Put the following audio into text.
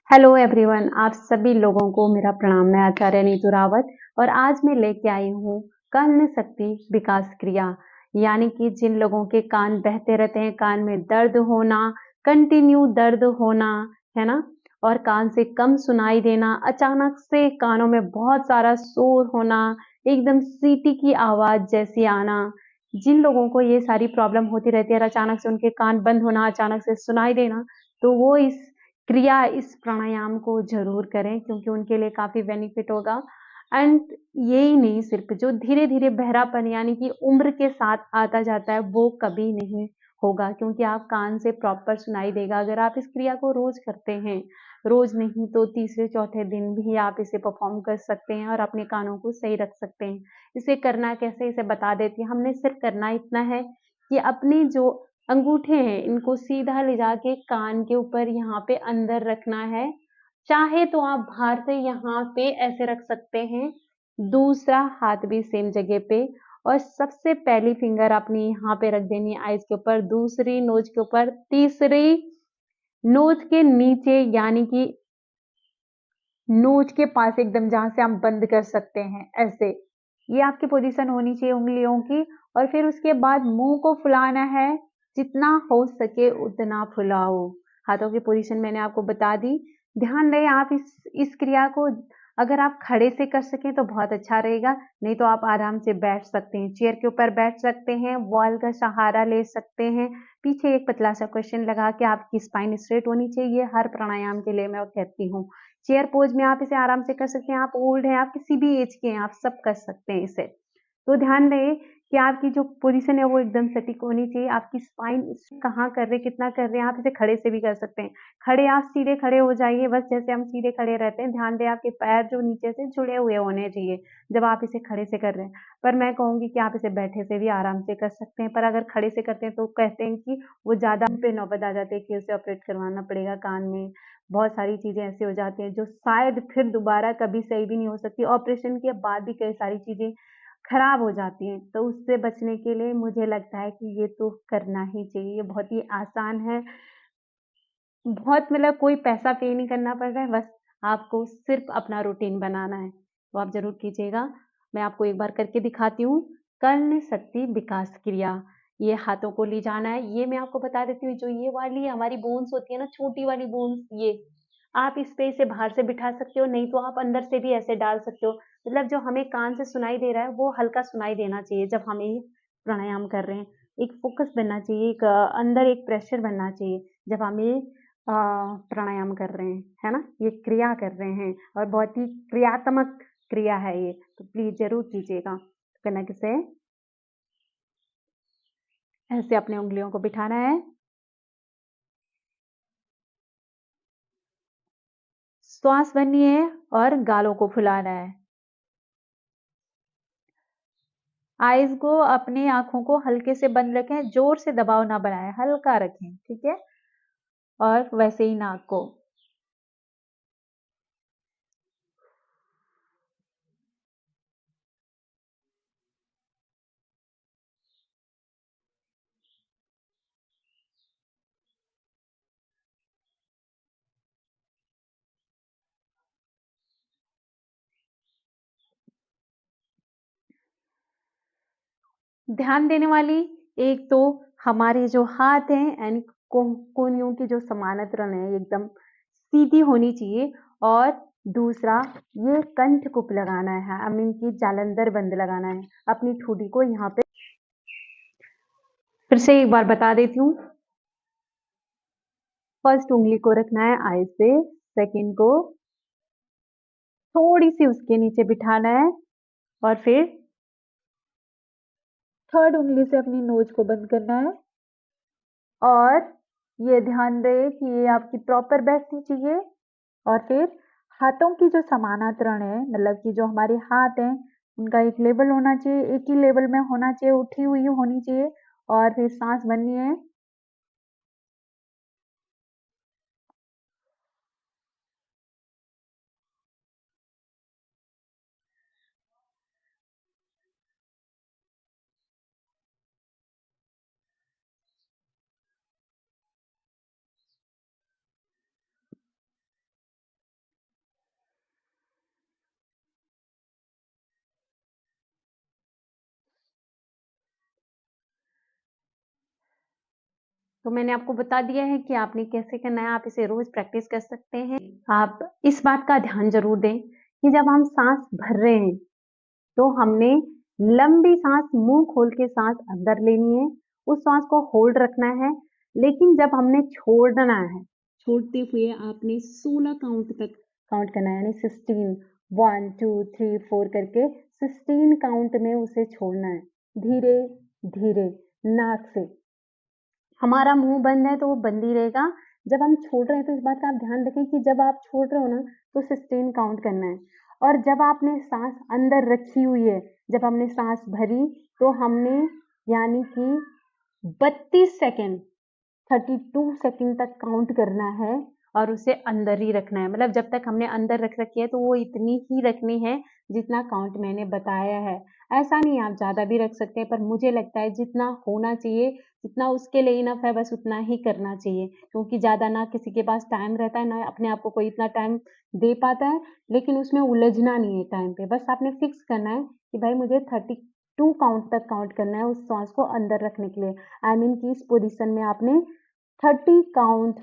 Hello everyone, आप सभी लोगों को मेरा प्रणाम। मैं आचार्य नीतू रावत और आज मैं लेके आई हूँ कान शक्ति विकास क्रिया। यानी कि जिन लोगों के कान बहते रहते हैं, कान में दर्द होना, कंटिन्यू दर्द होना, है ना, और कान से कम सुनाई देना, अचानक से कानों में बहुत सारा शोर होना, एकदम सीटी की आवाज जैसी आना, जिन लोगों को ये सारी प्रॉब्लम होती रहती है और अचानक से उनके कान बंद होना, अचानक से सुनाई देना, तो वो इस प्राणायाम को ज़रूर करें क्योंकि उनके लिए काफ़ी बेनिफिट होगा। एंड यही नहीं, सिर्फ जो धीरे-धीरे बहरापन यानी कि उम्र के साथ आता जाता है वो कभी नहीं होगा क्योंकि आप कान से प्रॉपर सुनाई देगा अगर आप इस क्रिया को रोज़ करते हैं। रोज़ नहीं तो तीसरे-चौथे दिन भी आप इसे परफ़ॉर्म कर सकते हैं और अपने कानों को सही रख सकते हैं। इसे करना कैसे, इसे बता देती हूँ। हमने सिर्फ करना इतना है कि अपने जो अंगूठे हैं इनको सीधा ले जाके कान के ऊपर यहाँ पे अंदर रखना है। चाहे तो आप बाहर से यहाँ पे ऐसे रख सकते हैं, दूसरा हाथ भी सेम जगह पे, और सबसे पहली फिंगर अपनी यहाँ पे रख देनी है आइज के ऊपर, दूसरी नोज के ऊपर, तीसरी नोज के नीचे यानी कि नोज के पास एकदम जहाँ से हम बंद कर सकते हैं ऐसे। ये आपकी पोजीशन होनी चाहिए उंगलियों की। और फिर उसके बाद मुंह को फुलाना है, जितना हो सके उतना फुलाओ। हाथों की पोजीशन मैंने आपको बता दी। ध्यान रहे आप इस क्रिया को अगर आप खड़े से कर सकें तो बहुत अच्छा रहेगा, नहीं तो आप आराम से बैठ सकते हैं, चेयर के ऊपर बैठ सकते हैं, वॉल का सहारा ले सकते हैं, पीछे एक पतला सा क्वेश्चन लगा के आपकी स्पाइन स्ट्रेट होनी चाहिए। हर प्राणायाम के लिए मैं कहती हूँ चेयर पोज में आप इसे आराम से कर सकते हैं। आप ओल्ड हैं, आप किसी भी एज के हैं, आप सब कर सकते हैं इसे। तो ध्यान रहे कि आपकी जो पोजीशन है वो एकदम सटीक होनी चाहिए। आपकी स्पाइन कहाँ कर रहे हैं, कितना कर रहे हैं, आप इसे खड़े से भी कर सकते हैं। खड़े आप सीधे खड़े हो जाइए, बस जैसे हम सीधे खड़े रहते हैं। ध्यान दें आपके पैर जो नीचे से जुड़े हुए होने चाहिए जब आप इसे खड़े से कर रहे हैं। पर मैं कहूँगी कि आप इसे बैठे से भी आराम से कर सकते हैं, पर अगर खड़े से करते हैं तो कहते हैं कि वो ज़्यादा पे नौबत आ जाती है कि उसे ऑपरेट करवाना पड़ेगा कान में। बहुत सारी चीज़ें ऐसी हो जाती हैं जो शायद फिर दोबारा कभी सही भी नहीं हो सकती। ऑपरेशन के बाद भी कई सारी चीज़ें खराब हो जाती हैं, तो उससे बचने के लिए मुझे लगता है कि ये तो करना ही चाहिए। ये बहुत ही आसान है, बहुत मतलब कोई पैसा पे नहीं करना पड़ रहा है, बस आपको सिर्फ़ अपना रूटीन बनाना है। तो आप ज़रूर कीजिएगा। मैं आपको एक बार करके दिखाती हूँ। कर्ण शक्ति विकास क्रिया। ये हाथों को ले जाना है। ये मैं आपको बता देती हूँ, जो ये वाली हमारी बोन्स होती है ना, छोटी वाली बोन्स, ये आप इस पे इसे बाहर से बिठा सकते हो, नहीं तो आप अंदर से भी ऐसे डाल सकते हो। मतलब जो हमें कान से सुनाई दे रहा है वो हल्का सुनाई देना चाहिए जब हम ये प्राणायाम कर रहे हैं। एक फ़ोकस बनना चाहिए, एक अंदर एक प्रेशर बनना चाहिए जब हम ये प्राणायाम कर रहे हैं, है ना? ये क्रिया कर रहे हैं और बहुत ही क्रियात्मक क्रिया है ये, तो प्लीज़ ज़रूर कीजिएगा। करना कैसे है? ऐसे अपने उँगलियों को बिठाना है, श्वास भरनी है और गालों को फुलाना है। आइज़ को, अपनी आँखों को हल्के से बंद रखें, ज़ोर से दबाव ना बनाएँ, हल्का रखें, ठीक है? और वैसे ही नाक को। ध्यान देने वाली, एक तो हमारे जो हाथ हैं एंड कोहनियों की जो समानांतर है एकदम सीधी होनी चाहिए, और दूसरा ये कंठ कुप लगाना है, आई मीन की जालंधर बंद लगाना है। अपनी ठोड़ी को यहाँ पे फिर से एक बार बता देती हूँ। फर्स्ट उंगली को रखना है आइज पे, सेकंड को थोड़ी सी उसके नीचे बिठाना है, और फिर थर्ड उंगली से अपनी नोज को बंद करना है। और ये ध्यान रहे कि ये आपकी प्रॉपर बैठनी चाहिए। और फिर हाथों की जो समानांतरण है, मतलब कि जो हमारे हाथ हैं उनका एक लेवल होना चाहिए, एक ही लेवल में होना चाहिए, उठी हुई होनी चाहिए। और फिर सांस भरनी है। तो मैंने आपको बता दिया है कि आपने कैसे करना है, आप इसे रोज प्रैक्टिस कर सकते हैं। आप इस बात का ध्यान जरूर दें कि जब हम सांस भर रहे हैं तो हमने लंबी सांस मुंह खोल के सांस अंदर लेनी है, उस सांस को होल्ड रखना है। लेकिन जब हमने छोड़ना है, छोड़ते हुए आपने 16 काउंट तक काउंट करना है, यानी 16 1 2 3 4 करके 16 काउंट में उसे छोड़ना है, धीरे धीरे नाक से। हमारा मुंह बंद है तो वो बंद ही रहेगा। जब हम छोड़ रहे हैं तो इस बात का आप ध्यान रखें कि जब आप छोड़ रहे हो ना तो 16 काउंट करना है। और जब आपने सांस अंदर रखी हुई है, जब हमने सांस भरी तो हमने यानी कि 32 सेकेंड 32 सेकंड तक काउंट करना है और उसे अंदर ही रखना है। मतलब जब तक हमने अंदर रख रखी है तो वो इतनी ही रखनी है जितना काउंट मैंने बताया है। ऐसा नहीं, आप ज़्यादा भी रख सकते हैं, पर मुझे लगता है जितना होना चाहिए, जितना उसके लिए इनफ है, बस उतना ही करना चाहिए। क्योंकि ज़्यादा ना किसी के पास टाइम रहता है, ना अपने आप को कोई इतना टाइम दे पाता है, लेकिन उसमें उलझना नहीं है टाइम पे। बस आपने फिक्स करना है कि भाई मुझे 32 काउंट तक काउंट करना है उस सांस को अंदर रखने के लिए। आई मीन कि इस पोजीशन में आपने 30 काउंट